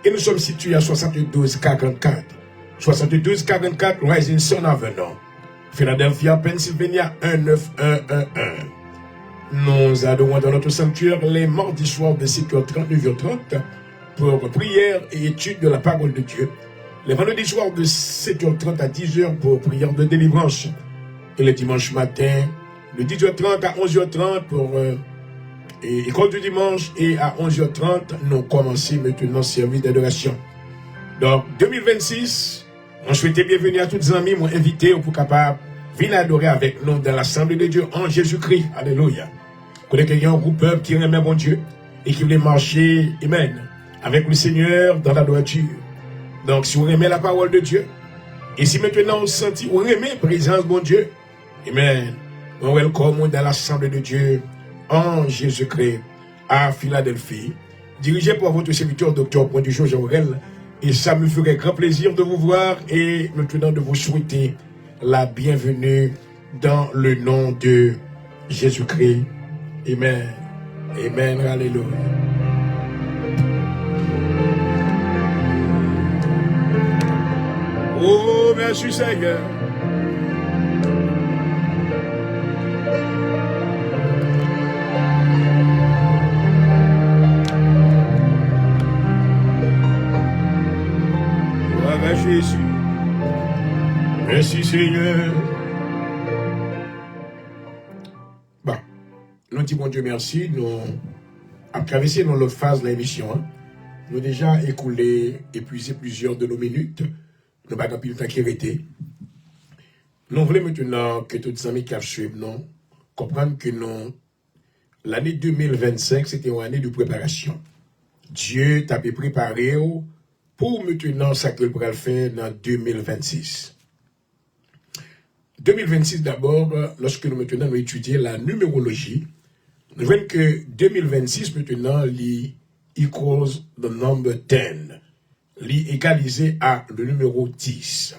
Et nous sommes situés à 7244. 7244 Rising Sun Avenue, Philadelphia, Pennsylvania 19111. Nous adorons dans notre sanctuaire les mardis soirs de 7h30, 9h30 pour prière et étude de la parole de Dieu. Les vendredis soirs de 7h30 à 10h pour prière de délivrance. Et le dimanche matin, de 10h30 à 11h30 pour école du dimanche. Et à 11h30, nous commençons maintenant le service d'adoration. Donc, 2026, on souhaite bienvenue à toutes les amis, m'ont invité pour capable venir adorer avec nous dans l'Assemblée de Dieu en Jésus-Christ. Alléluia. Connais qu'il y a un groupe peuple qui aime bon Dieu et qui voulait marcher, amen, avec le Seigneur dans la droiture. Donc, si vous aimez la parole de Dieu, et si maintenant vous sentez, vous aimez la présence de mon Dieu, amen, on welcome dans l'Assemblée de Dieu en Jésus-Christ. à Philadelphie, dirigé par votre serviteur Dr. Point du jour Jean-Aurel. Et ça me ferait grand plaisir de vous voir et maintenant de vous souhaiter la bienvenue dans le nom de Jésus-Christ. Amen. Amen. Alléluia. Oh, merci Seigneur. Gloire à Jésus. Merci Seigneur. Bon, nous disons bon Dieu merci. Nous avons traversé dans l'autre phase de l'émission. Nous avons déjà épuisé plusieurs de nos minutes. Nous n'avons pas plus de temps qui est resté. Nous voulons maintenant que tous les amis qui suivent nous comprennent que l'année 2025, c'était une année de préparation. Dieu t'a préparé pour maintenant ça que le faire dans 2026. 2026 d'abord, lorsque nous maintenant nous étudions la numérologie, nous voyons que 2026 maintenant, equals the number 10. Égalisé à le numéro 10.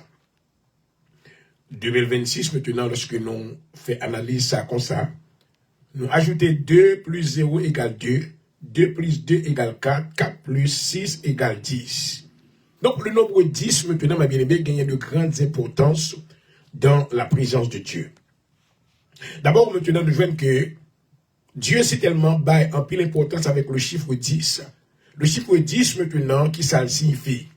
2026, maintenant, lorsque nous faisons analyse ça comme ça, nous ajoutons 2 plus 0 égale 2, 2 plus 2 égale 4, 4 plus 6 égale 10. Donc, le nombre 10, maintenant, ma bien-aimée, gagne de grandes importances dans la présence de Dieu. D'abord, maintenant, nous voyons que Dieu s'est tellement bas en pile importance avec le chiffre 10. Le chiffre 10, maintenant, qui ça signifie?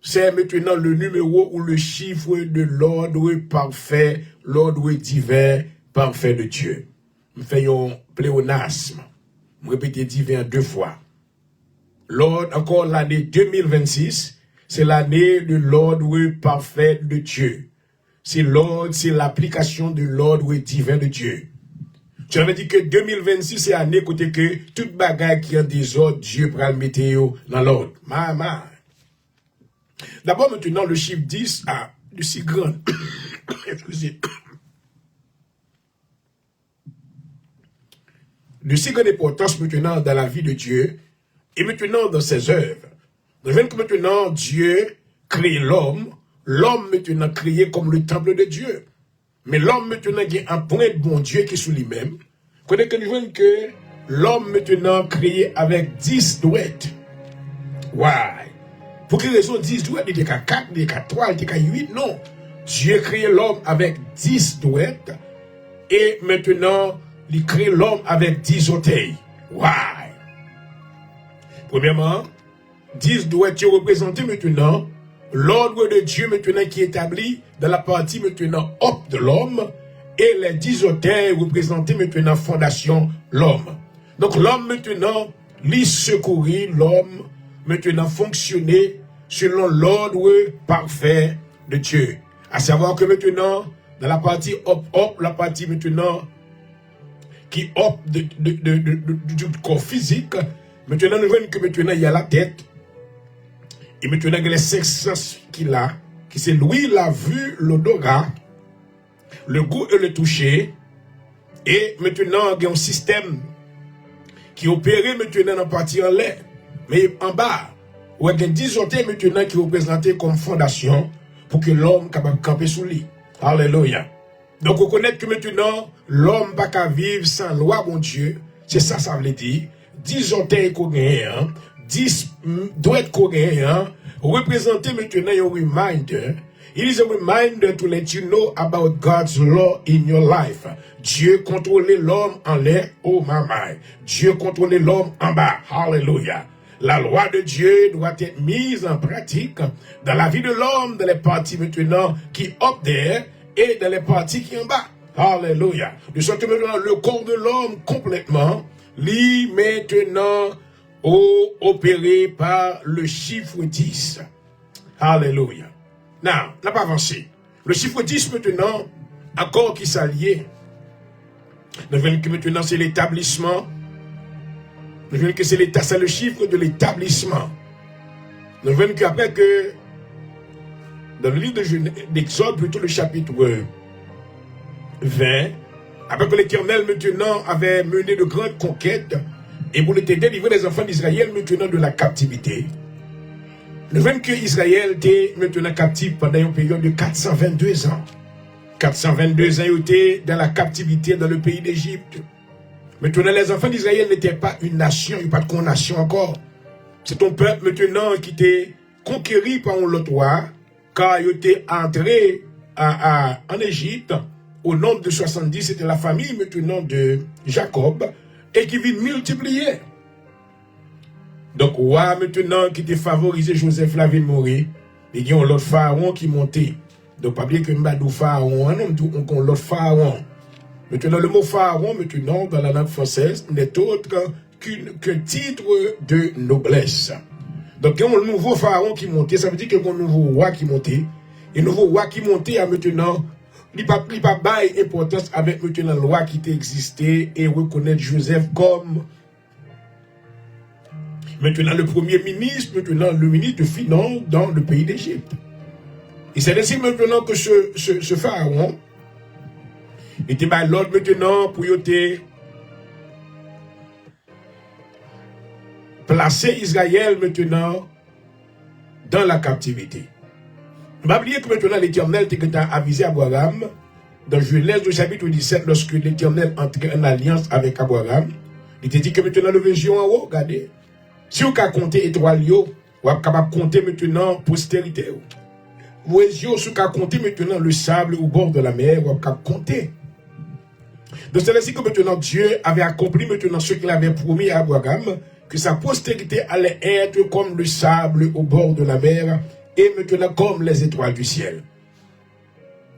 C'est maintenant le numéro ou le chiffre de l'ordre parfait, l'ordre divin parfait de Dieu. Nous faisons pléonasme. Je répète divin 2 fois. L'ordre, encore l'année 2026, c'est l'année de l'ordre parfait de Dieu. C'est l'ordre, c'est l'application de l'ordre divin de Dieu. Ça veut dire que 2026, c'est l'année côté que toute bagaille qui est en désordre, Dieu prend le météo dans l'ordre. Maman. D'abord, maintenant, le chiffre 10 a de si grande. Excusez. De si grande importance maintenant dans la vie de Dieu et maintenant dans ses œuvres. Nous voyons que maintenant, Dieu crée l'homme. L'homme maintenant créé comme le temple de Dieu. Mais l'homme maintenant qui est un point de bon Dieu qui est sous lui-même. Connaissez que nous voyons que l'homme maintenant créé avec 10 douettes. Why? Pour quelle raison 10 douettes? Il n'y a qu'à 4, il n'y a qu'à 3, il n'y a qu'à 8. Non. Dieu créé l'homme avec 10 douettes. Et maintenant, il crée l'homme avec 10 orteils. Why? Premièrement, 10 douettes qui représentent maintenant l'ordre de Dieu maintenant qui est établi dans la partie maintenant haute de l'homme et les 10 orteils représentés maintenant fondation l'homme. Donc l'homme maintenant lui secourir, l'homme maintenant fonctionner selon l'ordre parfait de Dieu. À savoir que maintenant dans la partie haute, la partie maintenant qui haute du corps physique, maintenant nous voyons que maintenant il y a la tête. Et maintenant, il y a les 5 sens qu'il a, qui c'est l'ouïe, la vue, l'odorat, le goût et le toucher. Et maintenant, il y a un système qui opère maintenant en partie en l'air. Mais en bas, il y a 10 orteils maintenant qui représentent comme fondation pour que l'homme capable de camper sous lui. Alléluia. Donc, on connaît que maintenant, l'homme n'a pas qu'à vivre sans loi, bon Dieu. C'est ça, ça veut dire. 10 orteils qu'on a, 10 doit être coréen, représenter maintenant un reminder. It is a reminder to let you know about God's law in your life. Dieu contrôle l'homme en l'air, oh maman. Dieu contrôle l'homme en bas. Hallelujah. La loi de Dieu doit être mise en pratique dans la vie de l'homme, dans les parties maintenant qui up there et dans les parties qui en bas. Hallelujah. De sorte que maintenant le corps de l'homme complètement, lui maintenant opéré par le chiffre 10. Alléluia. Now, on n'a pas avancé. Le chiffre 10 maintenant, encore qui s'allie. Nous voyons que maintenant c'est l'établissement. Nous voyons que c'est le chiffre de l'établissement. Nous voyons qu'après que, dans le livre d'Exode, plutôt le chapitre 20, après que l'Éternel maintenant avait mené de grandes conquêtes, et pour te délivrer les enfants d'Israël maintenant de la captivité. Le fait que Israël était maintenant captif pendant une période de 422 ans. 422 ans, ils étaient dans la captivité dans le pays d'Égypte. Maintenant, les enfants d'Israël n'étaient pas une nation, il n'y a pas de nation encore. C'est ton peuple maintenant qui était conquéri par un autre roi, car il était entré en Égypte au nombre de 70, c'était la famille maintenant de Jacob, et qui vit multiplier. Donc, roi maintenant qui était favorisé, Joseph l'avait mourir, il y a l'autre pharaon qui montait. Donc, pas bien que Mbadou pharaon, on l'autre pharaon. Maintenant, le mot pharaon, maintenant, dans la langue française, n'est autre qu'un titre de noblesse. Donc, il y a un nouveau pharaon qui montait, ça veut dire qu'il y a un nouveau roi qui montait. Et le nouveau roi qui montait, a maintenant, il n'y a pas d'importance avec maintenant le roi qui existait et reconnaître Joseph comme maintenant le premier ministre, maintenant le ministre de Finances dans le pays d'Égypte. Et c'est ainsi maintenant que ce pharaon était par l'ordre maintenant pour placer Israël maintenant dans la captivité. Je ne oublier que maintenant l'Éternel a avisé Abraham dans Genèse au chapitre 17 lorsque l'Éternel entrait en alliance avec Abraham. Il te dit que maintenant le vision en haut, regardez. Si vous avez compté étoile, vous êtes capable de compter maintenant postérité. Vous avez compté maintenant le sable au bord de la mer, vous êtes capable de compter. Donc c'est ainsi que maintenant Dieu avait accompli maintenant ce qu'il avait promis à Abraham, que sa postérité allait être comme le sable au bord de la mer et maintenant comme les étoiles du ciel.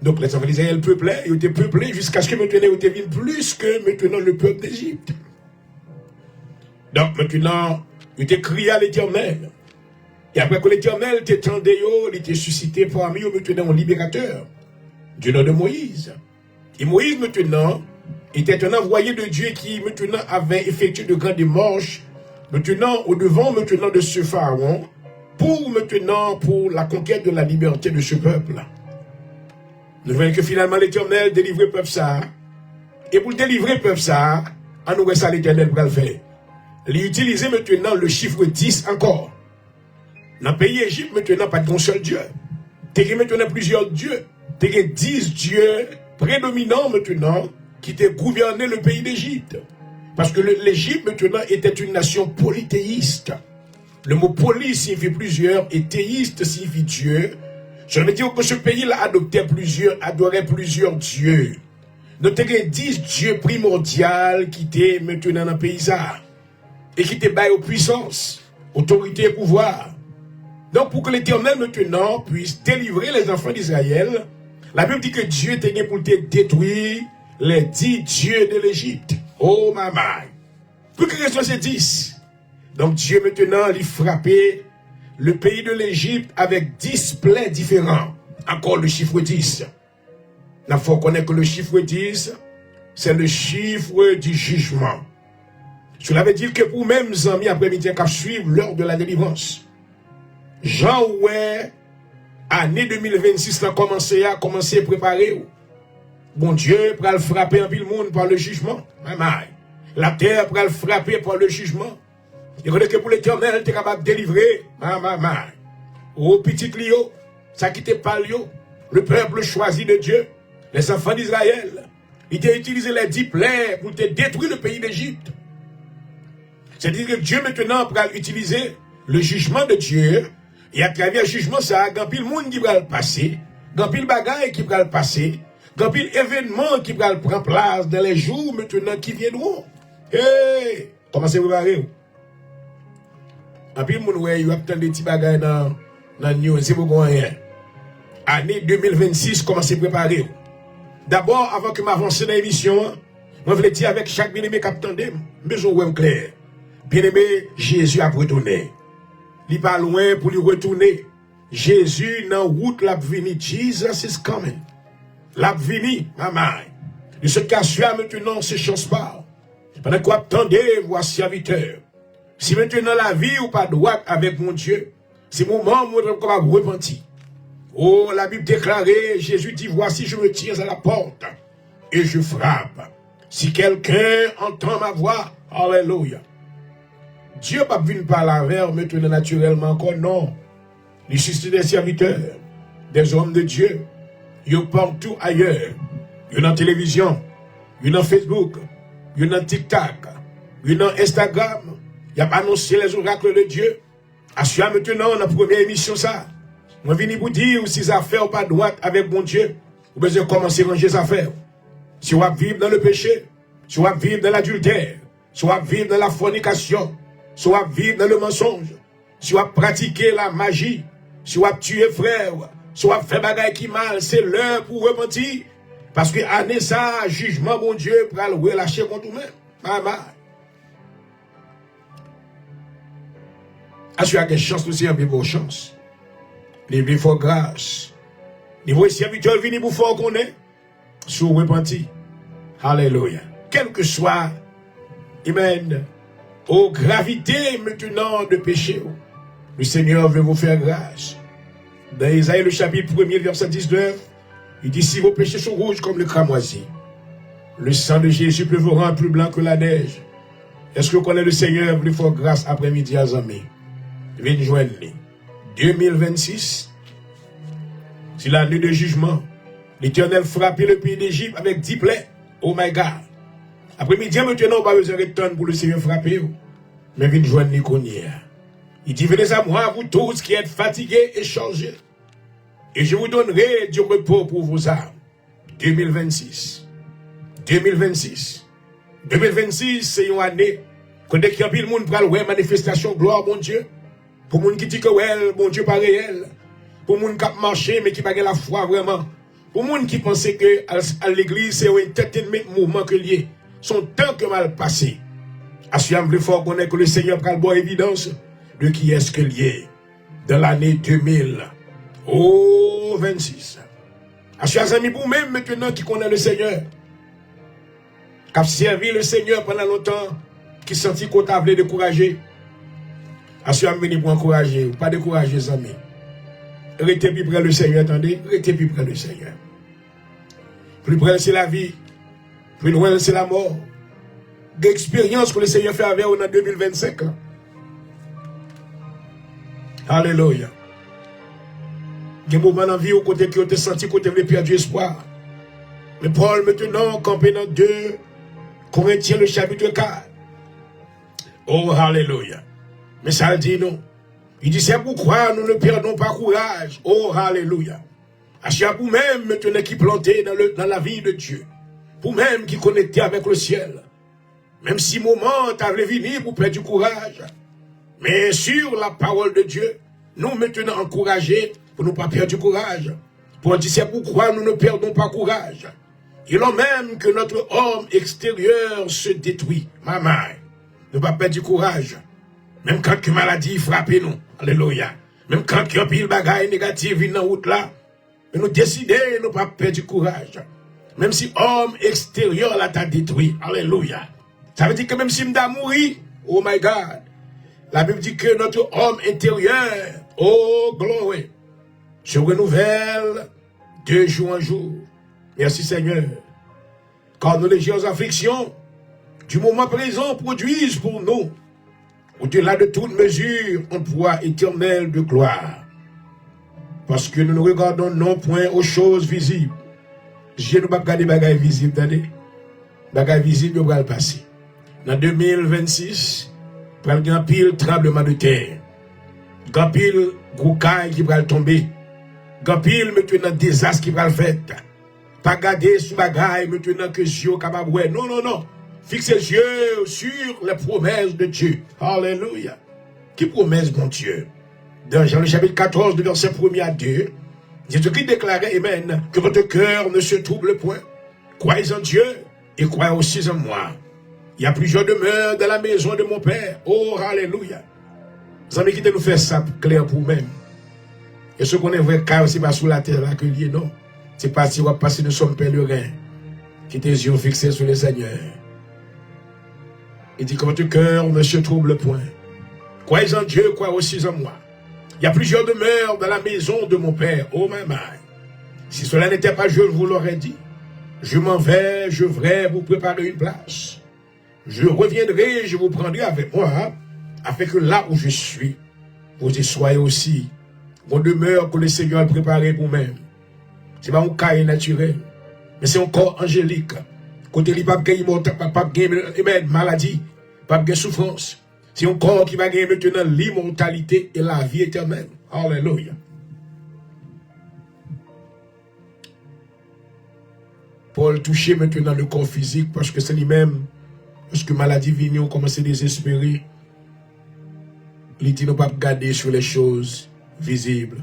Donc les enfants d'Israël peuplaient, ils étaient peuplés jusqu'à ce que maintenant ils deviennent plus que maintenant le peuple d'Égypte. Donc maintenant, ils étaient criés à l'Éternel. Et après que l'Éternel était tendé, il était suscité parmi eux maintenant un libérateur du nom de Moïse. Et Moïse maintenant était un envoyé de Dieu qui maintenant avait effectué de grandes démarches maintenant au devant maintenant de ce pharaon pour la conquête de la liberté de ce peuple. Nous voyons que finalement l'Éternel délivrait le peuple ça. Et pour délivrer le peuple ça, en nous ça l'Éternel pour le faire. Il utilisait maintenant le chiffre 10 encore. Dans le pays Égypte, maintenant, pas de seul Dieu. Il y a maintenant plusieurs dieux. Il y a 10 dieux prédominants maintenant qui étaient gouvernés le pays d'Égypte. Parce que l'Égypte maintenant était une nation polythéiste. Le mot poly signifie plusieurs et théiste signifie Dieu. Ça veut dire que ce pays-là adorait plusieurs dieux. Donc il y a 10 dieux primordiaux qui étaient maintenant dans le pays et qui étaient baillés aux puissances, autorité et pouvoir. Donc pour que l'Éternel maintenant puisse délivrer les enfants d'Israël, la Bible dit que Dieu était pour détruire les 10 dieux de l'Égypte. Oh maman. Pour que raison c'est 10. Donc Dieu maintenant il frappait le pays de l'Égypte avec 10 plaies différents. Encore le chiffre 10. Il faut connaître que le chiffre 10, c'est le chiffre du jugement. Cela veut dire que pour même les amis après-midi qui suivent l'heure de la délivrance, Jean ouais, année 2026 a commencé à préparer. Bon Dieu pour le frapper en pile monde par le jugement. La terre pour le frapper par le jugement. Il connaît que pour l'Éternel, tu es capable de délivrer. Oh petit Lio, ça qui te parle, le peuple choisi de Dieu, les enfants d'Israël, il t'a utilisé les 10 plaies pour te détruire le pays d'Égypte. C'est-à-dire que Dieu maintenant pourra utiliser le jugement de Dieu. Et à travers le jugement, ça, il y a pile monde qui va le passer, il y a pile bagaille qui va le passer, il y a pile événement qui va prendre place dans les jours maintenant qui viendront. Hey, commencez à vous préparer. En pile monde, il y a des petits bagailles dans le news, c'est beaucoup rien. Année 2026, commencez à préparer. D'abord, avant que m'avance dans l'émission, je voulais dire avec chaque bien-aimé qui attendait, besoin de clair. Bien-aimé, Jésus a retourné. Il n'est pas loin pour lui retourner. Jésus, dans la route, l'a venu. Jesus is coming. L'a venu, maman. De ce cas, soit maintenant, c'est chose pas. Pendant que vous attendez, voici serviteur. Si maintenant la vie ou pas droite avec mon Dieu, c'est le moment où on va repentir. Oh, la Bible déclarait, Jésus dit, voici, je me tiens à la porte et je frappe. Si quelqu'un entend ma voix, alléluia. Dieu n'a pas vu par la vers maintenant naturellement encore, non. Il suscite des serviteurs, des hommes de Dieu. Ils sont partout ailleurs. Ils sont dans la télévision, ils sont dans Facebook, ils sont dans TikTok, ils sont dans Instagram. Ils ont annoncé les oracles de Dieu. Assure maintenant, dans la première émission, ça. On vient vous dire si ça fait ou pas droite avec mon Dieu. Vous besoin commencer à ranger les affaires. Si vous vivez dans le péché, si vous vivez dans l'adultère, si vous vivez dans la fornication, si vous vivez dans le mensonge, si vous pratiquez la magie, si vous tuez frère, si vous faites bagaille qui mal, c'est l'heure pour repentir. Parce que année ça, jugement, mon Dieu, pour le relâcher contre vous-même. Maman. Assurez que chance nous servir vos chances. Les vies font grâce. Les vos serviteurs viennent pour faire qu'on est. Sous repenti. Alléluia. Quel que soit, amen, aux gravités maintenant de péché, le Seigneur veut vous faire grâce. Dans Isaïe, le chapitre 1er, verset 19, il dit, si vos péchés sont rouges comme le cramoisi, le sang de Jésus peut vous rendre plus blanc que la neige. Est-ce que vous connaissez le Seigneur vous faire grâce après-midi à Zami? Venez joindre. 2026, c'est l'année de jugement. L'Éternel frappait le pays d'Égypte avec 10 plaies. Oh my God. Après-midi, maintenant, on va besoin de retourner pour le Seigneur frapper. Mais venez joindre Niconia. Il dit, venez à moi, vous tous qui êtes fatigués et chargés. Et je vous donnerai du repos pour vos âmes. 2026. 2026. 2026, c'est une année. Quand il y a le monde pour la manifestation, gloire, mon Dieu. Pour les gens qui disent que ouais, bon Dieu pas réel. Pour les gens qui marchent mais qui n'ont pas la foi vraiment. Pour les gens qui pensent que à l'église c'est un entertainment mouvement que lié. Son temps que mal passé. Assurez-vous plus fort qu'on est que le Seigneur prend bonne évidence de qui est-ce que lié dans l'année 2000. Oh 26. Assurez-vous pour même maintenant qui connaît le Seigneur. Qui a servi le Seigneur pendant longtemps. Qui sentit qu'on t'a voulu décourager. Assurez-vous pour encourager, pas décourager les amis. Restez plus près le Seigneur, attendez, restez plus près le Seigneur. Plus près c'est la vie, plus loin c'est la mort. D'expérience que le Seigneur fait avec vous en 2025. Alléluia. Il y a des moments dans la vie où côté qui ont été senti côté vous perdu espoir. Mais Paul maintenant campé dans 2 Corinthiens le chapitre 4. Oh alléluia. Mais ça dit non. Il dit c'est pourquoi nous ne perdons pas courage. Oh alléluia. Achia pour même maintenant qui planté dans la vie de Dieu. Pour même qui connecté avec le ciel. Même si moment t'avais venir pour perdre du courage. Mais sur la parole de Dieu, nous maintenant encouragés pour ne pas perdre du courage. Pour dire c'est pourquoi nous ne perdons pas courage. Il en même que notre homme extérieur se détruit. Maman, ne pas perdre du courage. Même quand une maladie frappe nous. Alléluia. Même quand il y a pile bagaille négative dans la route là. Mais nous décidons de ne pas perdre du courage. Même si l'homme extérieur là t'a détruit. Alléluia. Ça veut dire que même si m'da mouri, oh my God. La Bible dit que notre homme intérieur, oh glory, se renouvelle de jour en jour. Merci Seigneur. Car nos légères afflictions du moment présent produisent pour nous, au-delà de toute mesure, un poids éternel de gloire. Parce que nous ne regardons non point aux choses visibles. Je ne vais pas regarder les bagages visibles, attendez. Les bagages visibles, nous allons le passer. En 2026, il y a un pile tremblement de terre. Il y a un pile groucaille qui va tomber. Il y a un pile maintenant désastre qui va le faire. Pas garder sous bagaille maintenant que Dieu est capable. Non, non, non. Fixez les yeux sur les promesses de Dieu. Alléluia. Qui promesse, mon Dieu? Dans Jean le chapitre 14, de verset 1er à 2, Jésus-Christ déclarait, Amen, que votre cœur ne se trouble point. Croyez en Dieu et croyez aussi en moi. Il y a plusieurs demeures dans la maison de mon Père. Oh, alléluia. Vous savez qui nous fait ça clair pour vous-même. Et ce qu'on est vrai, car c'est pas sous la terre là que lié, non. C'est pas si on va passer, nous sommes pèlerins. Qui tes yeux fixés sur le Seigneur. Il dit que votre cœur ne se trouble point. Croyez en Dieu, croyez aussi en moi. Il y a plusieurs demeures dans la maison de mon Père. Oh, maman. Si cela n'était pas, je vous l'aurais dit. Je m'en vais, je vais vous préparer une place. Je reviendrai, je vous prendrai avec moi, afin que là où je suis, vous y soyez aussi. Mon demeure que le Seigneur a préparé pour vous-même. Ce n'est pas un cas naturel, mais c'est un corps angélique. Côté il n'y a pas de maladie, pas de souffrance. C'est un corps qui va gagner maintenant l'immortalité et la vie éternelle. Alléluia. Paul touchait maintenant le corps physique parce que c'est lui-même, parce que maladie vient, on commence à désespérer. Il dit, nous ne pas garder sur les choses visibles,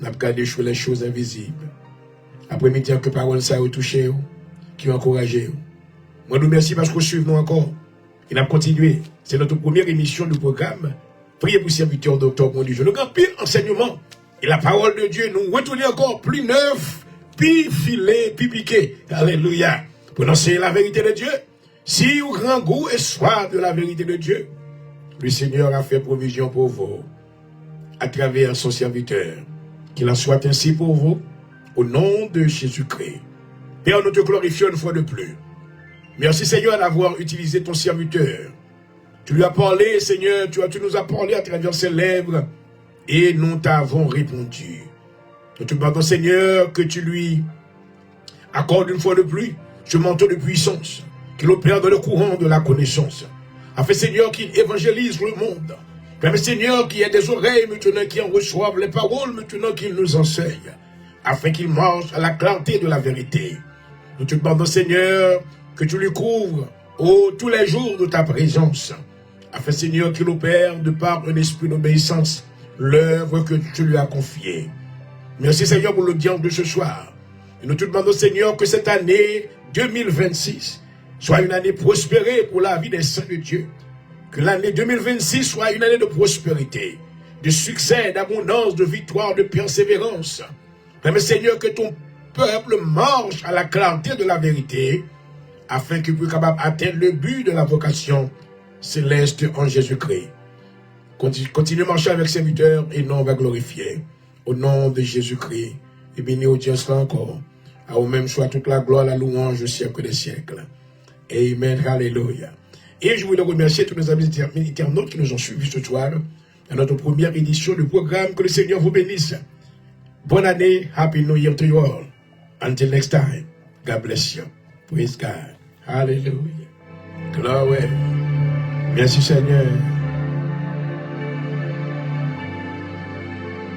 nous pas garder sur les choses invisibles. Après-midi, que parole ça a touché, qui a encouragé. Moi, nous remercie parce que vous suivez nous encore. Il a continué. C'est notre première émission du programme. Priez pour serviteur docteur mon Dieu. Le grand pire enseignement et la parole de Dieu nous retourner encore plus neuf, plus filé, plus piqué. Alléluia. Pour enseigner la vérité de Dieu. Si vous grand goût et soif de la vérité de Dieu, le Seigneur a fait provision pour vous à travers son serviteur. Qu'il en soit ainsi pour vous au nom de Jésus-Christ. Père, nous te glorifions une fois de plus. Merci Seigneur d'avoir utilisé ton serviteur. Tu lui as parlé, Seigneur, tu nous as parlé à travers ses lèvres et nous t'avons répondu. Nous te demandons, Seigneur, que tu lui accordes une fois de plus ce manteau de puissance, qu'il opère dans le courant de la connaissance, afin, Seigneur, qu'il évangélise le monde. Même Seigneur, qu'il y ait des oreilles maintenant qui en reçoivent les paroles maintenant qu'il nous enseigne, afin qu'il marche à la clarté de la vérité. Nous te demandons, Seigneur, que tu lui couvres tous les jours de ta présence, afin, Seigneur, qu'il opère de par un esprit d'obéissance l'œuvre que tu lui as confiée. Merci, Seigneur, pour l'audience de ce soir. Et nous te demandons, Seigneur, que cette année 2026 soit une année prospérée pour la vie des saints de Dieu. Que l'année 2026 soit une année de prospérité, de succès, d'abondance, de victoire, de persévérance. Mais Seigneur, que ton peuple marche à la clarté de la vérité, afin qu'il puisse capable atteindre le but de la vocation céleste en Jésus-Christ. Continue à marcher avec serviteurs et non on va glorifier. Au nom de Jésus-Christ, et béni audience là encore. À vous-même soit toute la gloire, la louange au siècle des siècles. Amen, alléluia. Et je voulais remercier tous nos amis internautes qui nous ont suivis ce soir dans notre première édition du programme. Que le Seigneur vous bénisse. Bonne année, Happy New Year to you all. Until next time, God bless you. Praise God. Hallelujah. Glory. Merci Seigneur.